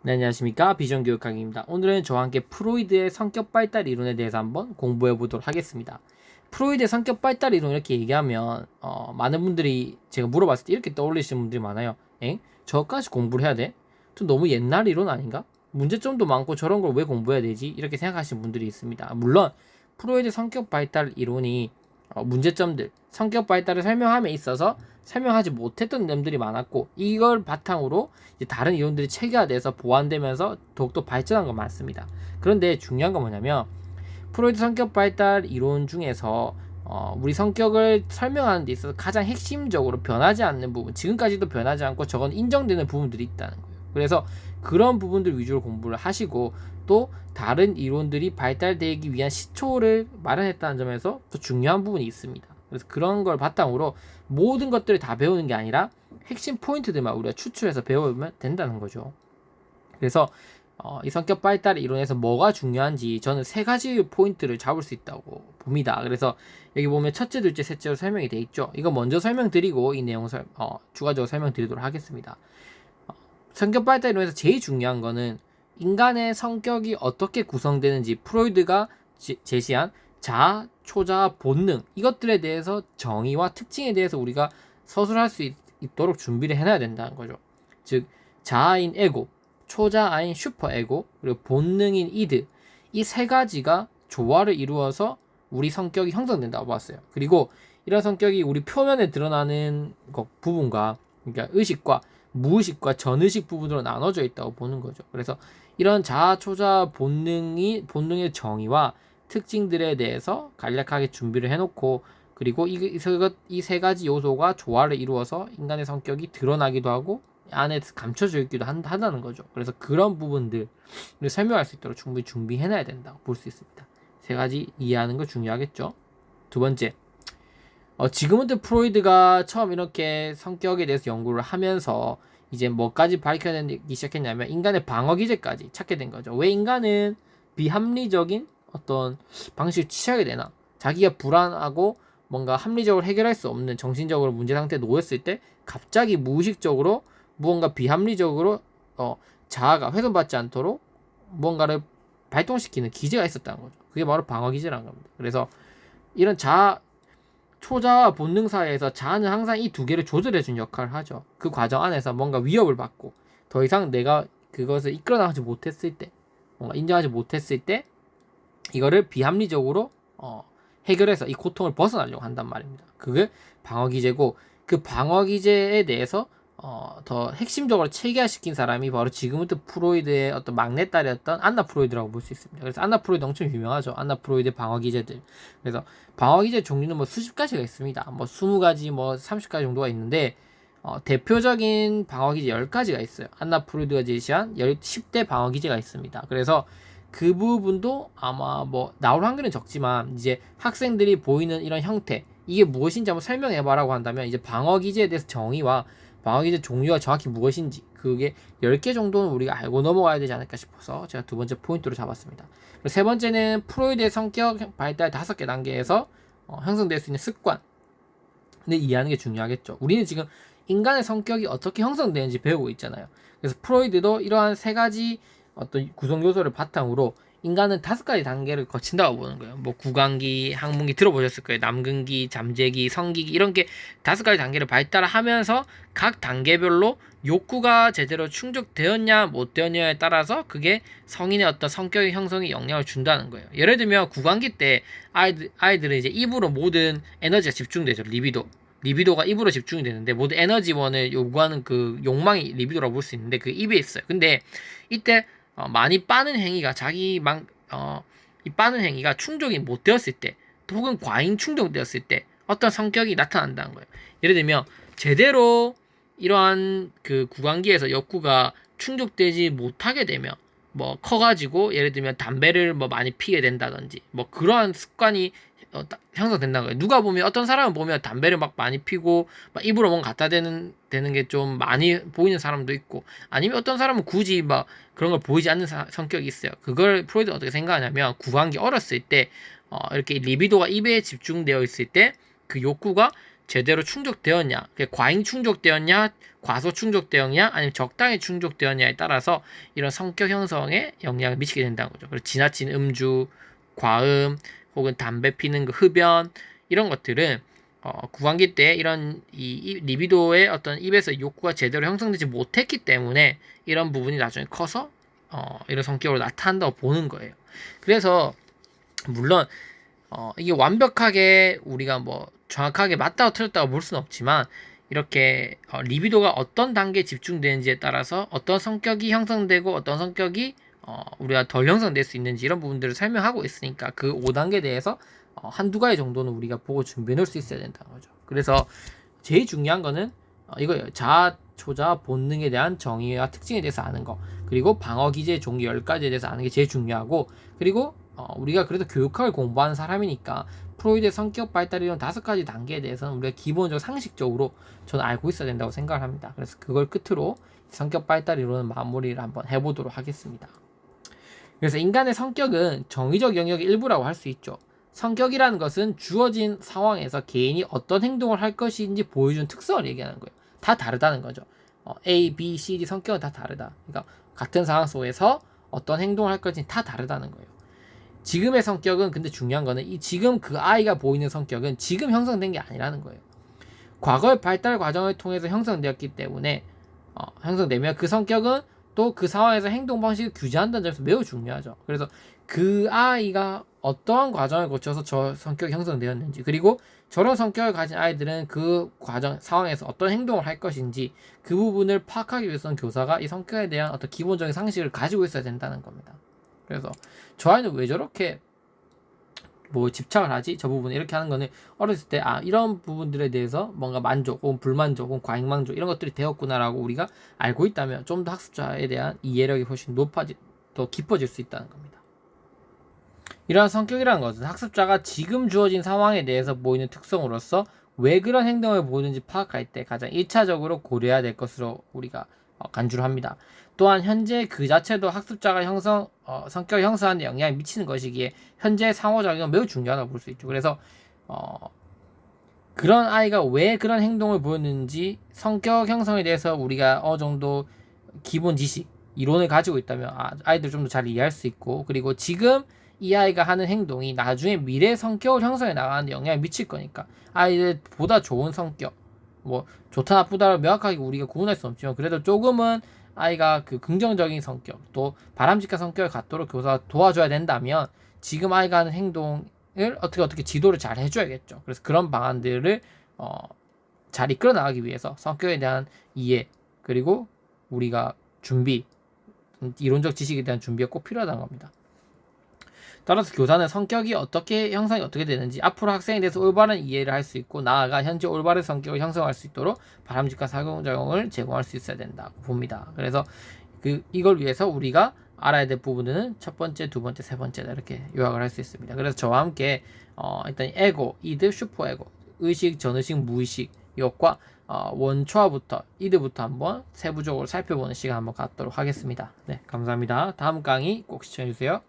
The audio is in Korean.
네, 안녕하십니까. 비전교육 강의입니다. 오늘은 저와 함께 프로이드의 성격 발달 이론에 대해서 한번 공부해 보도록 하겠습니다. 프로이드의 성격 발달 이론 이렇게 얘기하면 많은 분들이 제가 물어봤을 때 이렇게 떠올리시는 분들이 많아요. 저까지 공부를 해야 돼? 좀 너무 옛날 이론 아닌가? 문제점도 많고 저런 걸 왜 공부해야 되지? 이렇게 생각하시는 분들이 있습니다. 물론 프로이드 성격 발달 이론이 문제점들, 성격 발달을 설명함에 있어서 설명하지 못했던 점들이 많았고, 이걸 바탕으로 이제 다른 이론들이 체계화돼서 보완되면서 더욱더 발전한 건 많습니다. 그런데 중요한 건 뭐냐면 프로이드 성격 발달 이론 중에서 우리 성격을 설명하는 데 있어서 가장 핵심적으로 변하지 않는 부분, 지금까지도 변하지 않고 저건 인정되는 부분들이 있다는 거예요. 그래서 그런 부분들 위주로 공부를 하시고, 또 다른 이론들이 발달되기 위한 시초를 마련했다는 점에서 또 중요한 부분이 있습니다. 그래서 그런 걸 바탕으로 모든 것들을 다 배우는 게 아니라 핵심 포인트들만 우리가 추출해서 배우면 된다는 거죠. 그래서 이 성격 발달 이론에서 뭐가 중요한지 저는 세 가지 포인트를 잡을 수 있다고 봅니다. 그래서 여기 보면 첫째, 둘째, 셋째로 설명이 돼 있죠. 이거 먼저 설명드리고 이 내용 추가적으로 설명드리도록 하겠습니다. 성격 발달 이론에서 제일 중요한 거는 인간의 성격이 어떻게 구성되는지 프로이드가 제시한 자아, 초자아, 본능, 이것들에 대해서 정의와 특징에 대해서 우리가 서술할 수 있도록 준비를 해놔야 된다는 거죠. 즉 자아인 에고, 초자아인 슈퍼에고, 그리고 본능인 이드, 이 세 가지가 조화를 이루어서 우리 성격이 형성된다고 봤어요. 그리고 이런 성격이 우리 표면에 드러나는 부분과, 그러니까 의식과 무의식과 전의식 부분으로 나눠져 있다고 보는 거죠. 그래서 이런 자아, 초자, 본능의 정의와 특징들에 대해서 간략하게 준비를 해놓고, 그리고 이 세 가지 요소가 조화를 이루어서 인간의 성격이 드러나기도 하고 안에 감춰져 있기도 한다는 거죠. 그래서 그런 부분들을 설명할 수 있도록 충분히 준비해놔야 된다고 볼 수 있습니다. 세 가지 이해하는 거 중요하겠죠. 두 번째, 지금부터 프로이드가 처음 이렇게 성격에 대해서 연구를 하면서 이제 뭐까지 밝혀내기 시작했냐면 인간의 방어 기제까지 찾게 된 거죠. 왜 인간은 비합리적인 어떤 방식을 취하게 되나? 자기가 불안하고 뭔가 합리적으로 해결할 수 없는 정신적으로 문제 상태에 놓였을 때 갑자기 무의식적으로 무언가 비합리적으로 자아가 훼손받지 않도록 무언가를 발동시키는 기제가 있었다는 거죠. 그게 바로 방어 기제라는 겁니다. 그래서 이런 초자와 본능 사이에서 자아는 항상 이 두 개를 조절해주는 역할을 하죠. 그 과정 안에서 뭔가 위협을 받고 더 이상 내가 그것을 이끌어나가지 못했을 때, 뭔가 인정하지 못했을 때 이거를 비합리적으로 해결해서 이 고통을 벗어나려고 한단 말입니다. 그게 방어기제고, 그 방어기제에 대해서 더 핵심적으로 체계화시킨 사람이 바로 지금부터 프로이드의 어떤 막내딸이었던 안나 프로이드라고 볼 수 있습니다. 그래서 안나 프로이드 엄청 유명하죠. 안나 프로이드의 방어기제들. 그래서 방어기제 종류는 뭐 수십 가지가 있습니다. 뭐 20가지, 뭐 30가지 정도가 있는데 대표적인 방어기제 10가지가 있어요. 안나 프로이드가 제시한 10대 방어기제가 있습니다. 그래서 그 부분도 아마 뭐 나올 확률은 적지만 이제 학생들이 보이는 이런 형태, 이게 무엇인지 한번 설명해봐라고 한다면 이제 방어기제에 대해서 정의와 방어기제 종류가 정확히 무엇인지 그게 10개 정도는 우리가 알고 넘어가야 되지 않을까 싶어서 제가 두 번째 포인트로 잡았습니다. 그리고 세 번째는 프로이드의 성격 발달 5개 단계에서 형성될 수 있는 습관을 이해하는 게 중요하겠죠. 우리는 지금 인간의 성격이 어떻게 형성되는지 배우고 있잖아요. 그래서 프로이드도 이러한 세 가지 어떤 구성 요소를 바탕으로 인간은 5가지 단계를 거친다고 보는 거예요. 뭐 구강기, 항문기 들어보셨을 거예요. 남근기, 잠재기, 성기기, 이런 게 5가지 단계를 발달하면서 각 단계별로 욕구가 제대로 충족되었냐 못 되었냐에 따라서 그게 성인의 어떤 성격의 형성에 영향을 준다는 거예요. 예를 들면 구강기 때 아이들은 이제 입으로 모든 에너지가 집중되죠. 리비도가 입으로 집중이 되는데 모든 에너지원을 요구하는 그 욕망이 리비도라고 볼 수 있는데 그 입에 있어요. 근데 이때 많이 빠는 행위가 이 빠는 행위가 충족이 못 되었을 때, 혹은 과잉 충족되었을 때 어떤 성격이 나타난다는 거예요. 예를 들면 제대로 이러한 그 구강기에서 욕구가 충족되지 못하게 되면 뭐 커가지고 예를 들면 담배를 뭐 많이 피게 된다든지 뭐 그러한 습관이 형성된다는 거예요. 누가 보면 어떤 사람은 보면 담배를 막 많이 피고 막 입으로 뭔가 갖다 대는 게 좀 많이 보이는 사람도 있고, 아니면 어떤 사람은 굳이 막 그런 걸 보이지 않는 성격이 있어요. 그걸 프로이드가 어떻게 생각하냐면 구강기 어렸을 때 이렇게 리비도가 입에 집중되어 있을 때 그 욕구가 제대로 충족되었냐, 과잉 충족되었냐, 과소 충족되었냐, 아니면 적당히 충족되었냐에 따라서 이런 성격 형성에 영향을 미치게 된다는 거죠. 그리고 지나친 음주, 과음, 혹은 담배 피는 그 흡연 이런 것들은 구강기 때 이런 이 리비도의 어떤 입에서 욕구가 제대로 형성되지 못했기 때문에 이런 부분이 나중에 커서 이런 성격으로 나타난다고 보는 거예요. 그래서 물론 이게 완벽하게 우리가 뭐 정확하게 맞다고 틀렸다고 볼 수는 없지만 이렇게 리비도가 어떤 단계에 집중되는지에 따라서 어떤 성격이 형성되고 어떤 성격이 우리가 덜 형성될 수 있는지 이런 부분들을 설명하고 있으니까 그 5단계에 대해서 한두 가지 정도는 우리가 보고 준비해 놓을 수 있어야 된다는 거죠. 그래서 제일 중요한 거는 이거예요. 자아, 초자, 본능에 대한 정의와 특징에 대해서 아는 거, 그리고 방어 기제 종류 10가지에 대해서 아는 게 제일 중요하고, 그리고 우리가 그래도 교육학을 공부하는 사람이니까 프로이드의 성격 발달 이론 5가지 단계에 대해서는 우리가 기본적으로 상식적으로 저는 알고 있어야 된다고 생각을 합니다. 그래서 그걸 끝으로 성격 발달 이론은 마무리를 한번 해보도록 하겠습니다. 그래서 인간의 성격은 정의적 영역의 일부라고 할 수 있죠. 성격이라는 것은 주어진 상황에서 개인이 어떤 행동을 할 것인지 보여주는 특성을 얘기하는 거예요. 다 다르다는 거죠. A, B, C, D 성격은 다 다르다. 그러니까 같은 상황 속에서 어떤 행동을 할 것인지 다 다르다는 거예요. 지금의 성격은 근데 중요한 거는 이 지금 그 아이가 보이는 성격은 지금 형성된 게 아니라는 거예요. 과거의 발달 과정을 통해서 형성되었기 때문에 형성되면 그 성격은 또 그 상황에서 행동 방식을 규제한다는 점에서 매우 중요하죠. 그래서 그 아이가 어떠한 과정을 거쳐서 저 성격이 형성되었는지, 그리고 저런 성격을 가진 아이들은 그 과정 상황에서 어떤 행동을 할 것인지 그 부분을 파악하기 위해서는 교사가 이 성격에 대한 어떤 기본적인 상식을 가지고 있어야 된다는 겁니다. 그래서 저 아이는 왜 저렇게 뭐 집착을 하지? 저 부분 이렇게 하는 거는 어렸을 때 이런 부분들에 대해서 뭔가 만족 혹은 불만족 혹은 과잉만족 이런 것들이 되었구나라고 우리가 알고 있다면 좀 더 학습자에 대한 이해력이 훨씬 더 깊어질 수 있다는 겁니다. 이러한 성격이라는 것은 학습자가 지금 주어진 상황에 대해서 보이는 특성으로서 왜 그런 행동을 보이는지 파악할 때 가장 1차적으로 고려해야 될 것으로 우리가 간주를 합니다. 또한 현재 그 자체도 학습자가 성격 형성하는 데 영향을 미치는 것이기에 현재 상호작용은 매우 중요하다고 볼 수 있죠. 그래서 그런 아이가 왜 그런 행동을 보였는지 성격 형성에 대해서 우리가 어느 정도 기본 지식, 이론을 가지고 있다면 아이들 좀 더 잘 이해할 수 있고, 그리고 지금 이 아이가 하는 행동이 나중에 미래 성격을 형성해 나가는 데 영향을 미칠 거니까 아이들보다 좋은 성격, 뭐 좋다 나쁘다를 명확하게 우리가 구분할 수 없지만 그래도 조금은 아이가 그 긍정적인 성격 또 바람직한 성격을 갖도록 교사가 도와줘야 된다면 지금 아이가 하는 행동을 어떻게 지도를 잘 해줘야겠죠. 그래서 그런 방안들을 잘 이끌어 나가기 위해서 성격에 대한 이해, 그리고 우리가 준비, 이론적 지식에 대한 준비가 꼭 필요하다는 겁니다. 따라서 교사는 성격이 형성이 어떻게 되는지 앞으로 학생에 대해서 올바른 이해를 할 수 있고, 나아가 현재 올바른 성격을 형성할 수 있도록 바람직한 상호작용을 제공할 수 있어야 된다고 봅니다. 그래서 이걸 위해서 우리가 알아야 될 부분은 첫 번째, 두 번째, 세 번째다 이렇게 요약을 할 수 있습니다. 그래서 저와 함께 일단 에고, 이드, 슈퍼에고, 의식, 전의식, 무의식 이것과 원초화부터 이드부터 한번 세부적으로 살펴보는 시간 한번 갖도록 하겠습니다. 네, 감사합니다. 다음 강의 꼭 시청해주세요.